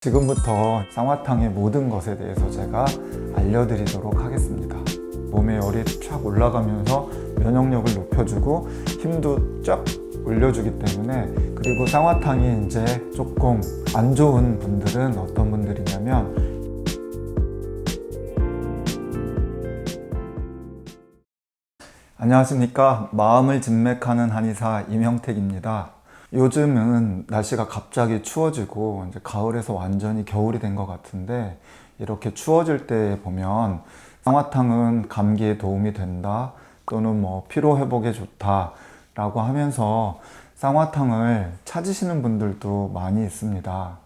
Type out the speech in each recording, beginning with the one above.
지금부터 쌍화탕의 모든 것에 대해서 제가 알려드리도록 하겠습니다. 몸에 열이 쫙 올라가면서 면역력을 높여주고 힘도 쫙 올려주기 때문에, 그리고 쌍화탕이 이제 조금 안 좋은 분들은 어떤 분들이냐면, 안녕하십니까. 마음을 진맥하는 한의사 임형택입니다. 요즘은 날씨가 갑자기 추워지고 이제 가을에서 완전히 겨울이 된 것 같은데, 이렇게 추워질 때 보면 쌍화탕은 감기에 도움이 된다, 또는 피로 회복에 좋다 라고 하면서 쌍화탕을 찾으시는 분들도 많이 있습니다.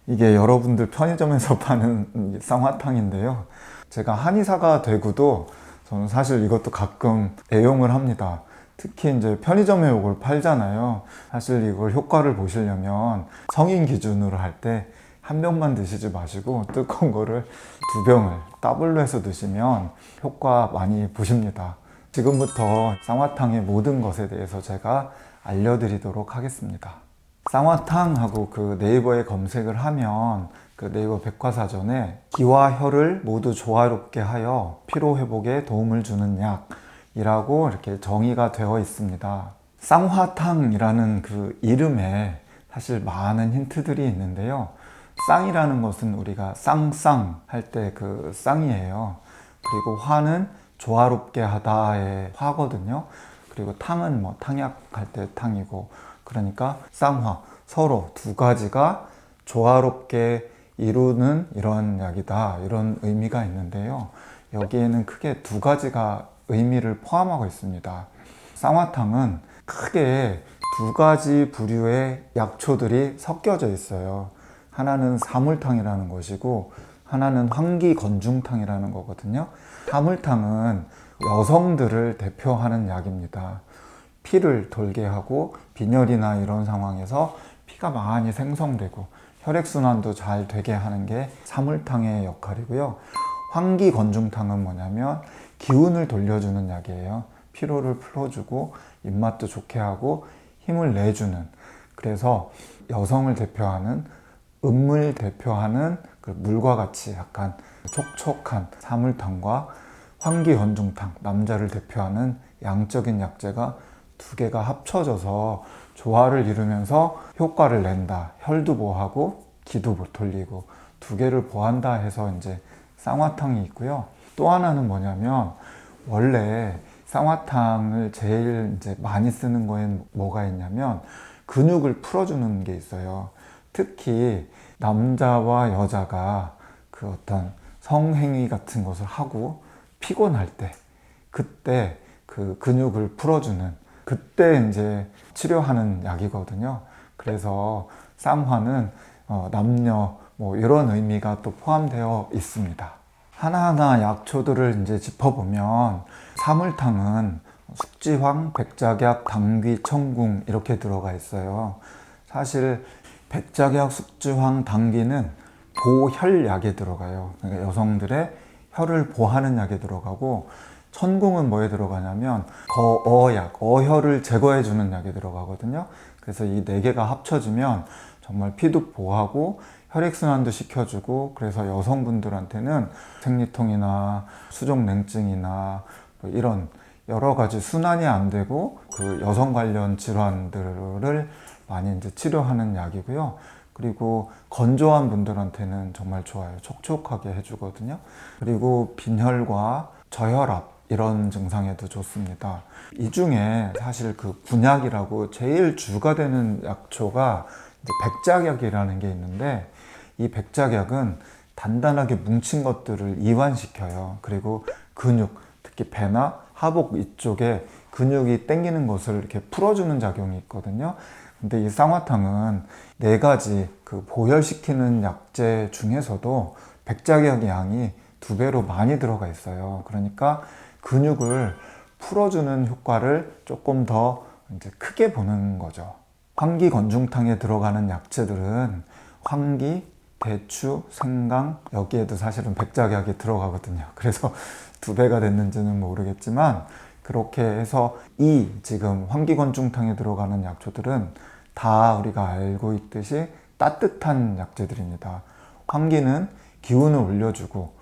이게 여러분들 편의점에서 파는 쌍화탕인데요, 제가 한의사가 되고도 저는 사실 이것도 가끔 애용을 합니다. 특히 이제 편의점에 이걸 팔잖아요. 사실 이걸 효과를 보시려면 성인 기준으로 할 때 한 병만 드시지 마시고 뜨거운 거를 2병을 더블로 해서 드시면 효과 많이 보십니다. 지금부터 쌍화탕의 모든 것에 대해서 제가 알려드리도록 하겠습니다. 쌍화탕하고 그 네이버에 검색을 하면 그 네이버 백과사전에 기와 혈을 모두 조화롭게 하여 피로 회복에 도움을 주는 약이라고 이렇게 정의가 되어 있습니다. 쌍화탕이라는 그 이름에 사실 많은 힌트들이 있는데요. 쌍이라는 것은 우리가 쌍쌍 할 때 그 쌍이에요. 그리고 화는 조화롭게 하다의 화거든요. 그리고 탕은 탕약 할 때 탕이고, 그러니까 쌍화, 서로 두 가지가 조화롭게 이루는 이런 약이다, 이런 의미가 있는데요. 여기에는 크게 두 가지가 의미를 포함하고 있습니다. 쌍화탕은 크게 두 가지 부류의 약초들이 섞여져 있어요. 하나는 사물탕이라는 것이고, 하나는 환기건중탕이라는 거거든요. 사물탕은 여성들을 대표하는 약입니다. 피를 돌게 하고 빈혈이나 이런 상황에서 피가 많이 생성되고 혈액순환도 잘 되게 하는 게 사물탕의 역할이고요. 환기건중탕은 뭐냐면 기운을 돌려주는 약이에요. 피로를 풀어주고 입맛도 좋게 하고 힘을 내주는, 그래서 여성을 대표하는, 음을 대표하는 그 물과 같이 약간 촉촉한 사물탕과 환기건중탕, 남자를 대표하는 양적인 약재가 두 개가 합쳐져서 조화를 이루면서 효과를 낸다. 혈도 보하고 기도 돌리고 두 개를 보한다 해서 이제 쌍화탕이 있고요. 또 하나는 뭐냐면, 원래 쌍화탕을 제일 이제 많이 쓰는 거엔 뭐가 있냐면 근육을 풀어주는 게 있어요. 특히 남자와 여자가 그 어떤 성행위 같은 것을 하고 피곤할 때, 그때 그 근육을 풀어주는, 그때 이제 치료하는 약이거든요. 그래서 쌍화는 남녀 이런 의미가 또 포함되어 있습니다. 하나하나 약초들을 이제 짚어보면, 사물탕은 숙지황, 백작약, 당귀, 청궁 이렇게 들어가 있어요. 사실 백작약, 숙지황, 당귀는 보혈약에 들어가요. 그러니까 여성들의 혈을 보하는 약에 들어가고, 천궁은 뭐에 들어가냐면 거어약, 어혈을 제거해 주는 약에 들어가거든요. 그래서 이 네 개가 합쳐지면 정말 피도 보하고 혈액순환도 시켜주고, 그래서 여성분들한테는 생리통이나 수족냉증이나 이런 여러 가지 순환이 안 되고 그 여성 관련 질환들을 많이 이제 치료하는 약이고요. 그리고 건조한 분들한테는 정말 좋아요. 촉촉하게 해주거든요. 그리고 빈혈과 저혈압 이런 증상에도 좋습니다. 이 중에 사실 그 군약이라고 제일 주가 되는 약초가 이제 백작약이라는 게 있는데, 이 백작약은 단단하게 뭉친 것들을 이완시켜요. 그리고 근육, 특히 배나 하복 이쪽에 근육이 당기는 것을 이렇게 풀어주는 작용이 있거든요. 근데 이 쌍화탕은 네 가지 그 보혈시키는 약재 중에서도 백작약의 양이 2배로 많이 들어가 있어요. 그러니까 근육을 풀어주는 효과를 조금 더 이제 크게 보는 거죠. 환기건중탕에 들어가는 약재들은 환기, 대추, 생강, 여기에도 사실은 백작약이 들어가거든요. 그래서 2배가 됐는지는 모르겠지만, 그렇게 해서 이 지금 환기건중탕에 들어가는 약초들은 다 우리가 알고 있듯이 따뜻한 약재들입니다. 환기는 기운을 올려주고,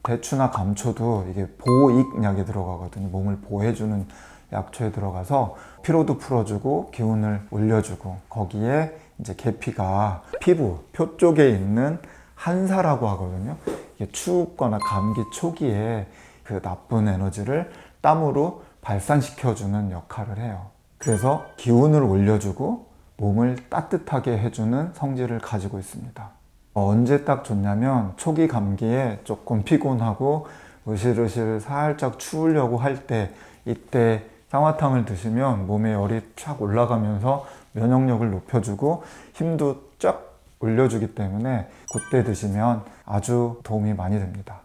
대추나 감초도 이게 보익약이 들어가거든요. 몸을 보호해주는 약초에 들어가서 피로도 풀어주고 기운을 올려주고, 거기에 이제 계피가 피부, 표 쪽에 있는 한사라고 하거든요. 이게 춥거나 감기 초기에 그 나쁜 에너지를 땀으로 발산시켜주는 역할을 해요. 그래서 기운을 올려주고 몸을 따뜻하게 해주는 성질을 가지고 있습니다. 언제 딱 좋냐면 초기 감기에 조금 피곤하고 으실으실 살짝 추우려고 할 때, 이때 쌍화탕을 드시면 몸에 열이 쫙 올라가면서 면역력을 높여주고 힘도 쫙 올려주기 때문에 그때 드시면 아주 도움이 많이 됩니다.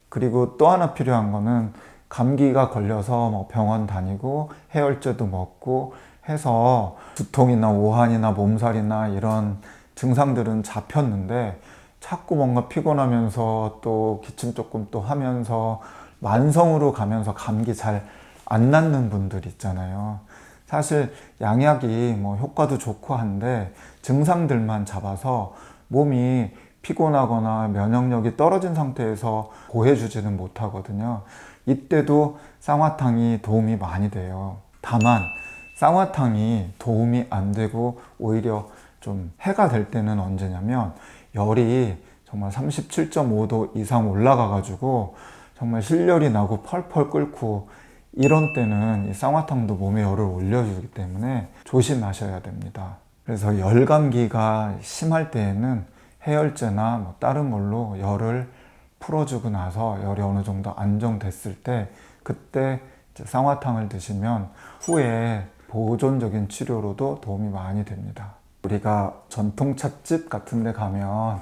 그리고 또 하나 필요한 거는, 감기가 걸려서 뭐 병원 다니고 해열제도 먹고 해서 두통이나 오한이나 몸살이나 이런 증상들은 잡혔는데 자꾸 뭔가 피곤하면서 또 기침 조금 또 하면서 만성으로 가면서 감기 잘 안 낫는 분들 있잖아요. 사실 양약이 뭐 효과도 좋고 한데 증상들만 잡아서 몸이 피곤하거나 면역력이 떨어진 상태에서 보호해주지는 못하거든요. 이때도 쌍화탕이 도움이 많이 돼요. 다만 쌍화탕이 도움이 안 되고 오히려 좀 해가 될 때는 언제냐면, 열이 정말 37.5도 이상 올라가 가지고 정말 실열이 나고 펄펄 끓고, 이런 때는 이 쌍화탕도 몸에 열을 올려주기 때문에 조심하셔야 됩니다. 그래서 열감기가 심할 때에는 해열제나 뭐 다른 걸로 열을 풀어주고 나서 열이 어느 정도 안정됐을 때, 그때 이제 쌍화탕을 드시면 후에 보존적인 치료로도 도움이 많이 됩니다. 우리가 전통 찻집 같은 데 가면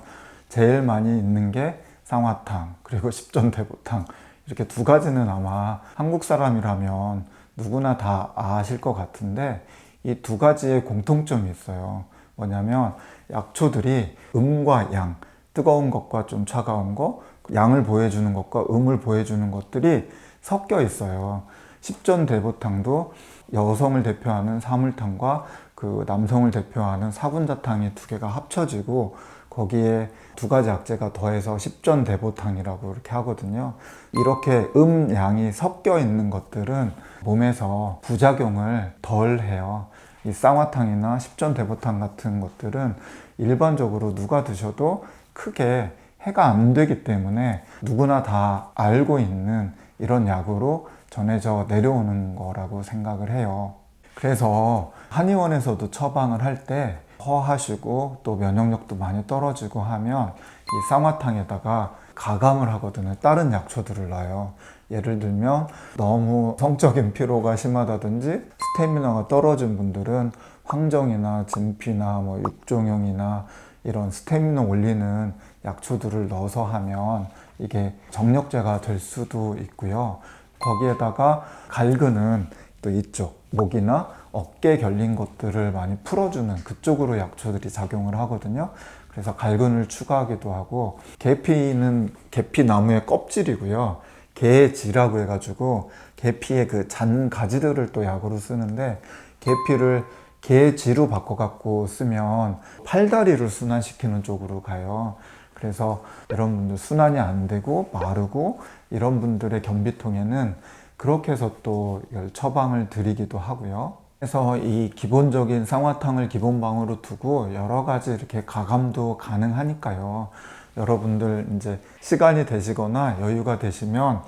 제일 많이 있는 게 쌍화탕, 그리고 십전대보탕, 이렇게 두 가지는 아마 한국 사람이라면 누구나 다 아실 것 같은데, 이 두 가지의 공통점이 있어요. 뭐냐면 약초들이 음과 양, 뜨거운 것과 좀 차가운 거, 양을 보여주는 것과 음을 보여주는 것들이 섞여 있어요. 십전대보탕도 여성을 대표하는 사물탕과 그 남성을 대표하는 사분자탕이 두 개가 합쳐지고, 거기에 두 가지 악재가 더해서 십전대보탕이라고 이렇게 하거든요. 이렇게 양이 섞여 있는 것들은 몸에서 부작용을 덜 해요. 이 쌍화탕이나 십전대보탕 같은 것들은 일반적으로 누가 드셔도 크게 해가 안 되기 때문에 누구나 다 알고 있는 이런 약으로 전해져 내려오는 거라고 생각을 해요. 그래서 한의원에서도 처방을 할 때 허하시고 또 면역력도 많이 떨어지고 하면 이 쌍화탕에다가 가감을 하거든요. 다른 약초들을 놔요. 예를 들면 너무 성적인 피로가 심하다든지 스태미나가 떨어진 분들은 황정이나 진피나 뭐 육종용이나 이런 스태미나 올리는 약초들을 넣어서 하면 이게 정력제가 될 수도 있고요. 거기에다가 갈근은 또 이쪽 목이나 어깨 결린 것들을 많이 풀어주는 그쪽으로 약초들이 작용을 하거든요. 그래서 갈근을 추가하기도 하고, 계피는 계피나무의 껍질이고요. 계지라고 해가지고 계피의 그 잔 가지들을 또 약으로 쓰는데, 계피를 계지로 바꿔갖고 쓰면 팔다리를 순환시키는 쪽으로 가요. 그래서 이런 분들 순환이 안 되고 마르고 이런 분들의 변비통에는 그렇게 해서 또 처방을 드리기도 하고요. 그래서 이 기본적인 쌍화탕을 기본방으로 두고 여러 가지 이렇게 가감도 가능하니까요. 여러분들 이제 시간이 되시거나 여유가 되시면,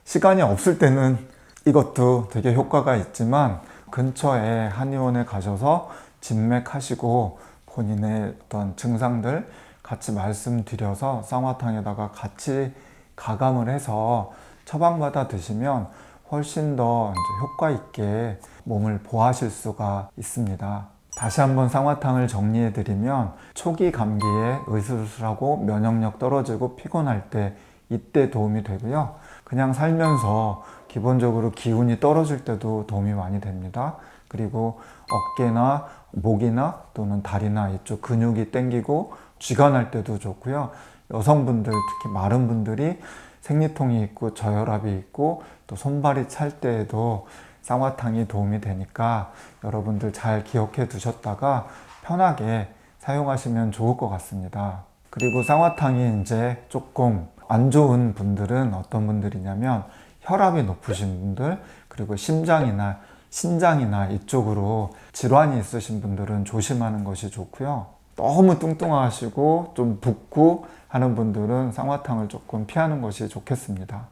시간이 없을 때는 이것도 되게 효과가 있지만 근처에 한의원에 가셔서 진맥하시고 본인의 어떤 증상들 같이 말씀드려서 쌍화탕에다가 같이 가감을 해서 처방받아 드시면 훨씬 더 효과 있게 몸을 보호하실 수가 있습니다. 다시 한번 쌍화탕을 정리해 드리면, 초기 감기에 으슬으슬하고 면역력 떨어지고 피곤할 때 이때 도움이 되고요. 그냥 살면서 기본적으로 기운이 떨어질 때도 도움이 많이 됩니다. 그리고 어깨나 목이나 또는 다리나 이쪽 근육이 땡기고 쥐가 날 때도 좋고요. 여성분들, 특히 마른 분들이 생리통이 있고 저혈압이 있고 또 손발이 찰 때에도 쌍화탕이 도움이 되니까 여러분들 잘 기억해 두셨다가 편하게 사용하시면 좋을 것 같습니다. 그리고 쌍화탕이 이제 조금 안 좋은 분들은 어떤 분들이냐면 혈압이 높으신 분들, 그리고 심장이나 신장이나 이쪽으로 질환이 있으신 분들은 조심하는 것이 좋고요. 너무 뚱뚱하시고 좀 붓고 하는 분들은 쌍화탕을 조금 피하는 것이 좋겠습니다.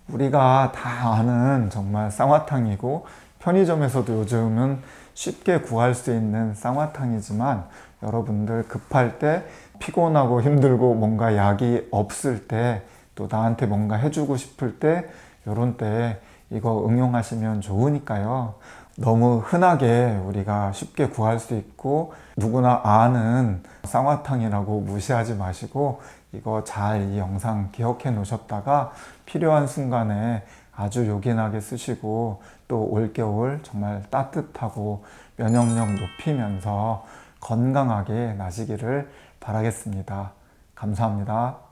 우리가 다 아는 정말 쌍화탕이고 편의점에서도 요즘은 쉽게 구할 수 있는 쌍화탕이지만 여러분들 급할 때 피곤하고 힘들고 뭔가 약이 없을 때 또 나한테 뭔가 해주고 싶을 때 이런 때 이거 응용하시면 좋으니까요. 너무 흔하게 우리가 쉽게 구할 수 있고 누구나 아는 쌍화탕이라고 무시하지 마시고 이거 잘 이 영상 기억해 놓으셨다가 필요한 순간에 아주 요긴하게 쓰시고 또 올겨울 정말 따뜻하고 면역력 높이면서 건강하게 나시기를 바라겠습니다. 감사합니다.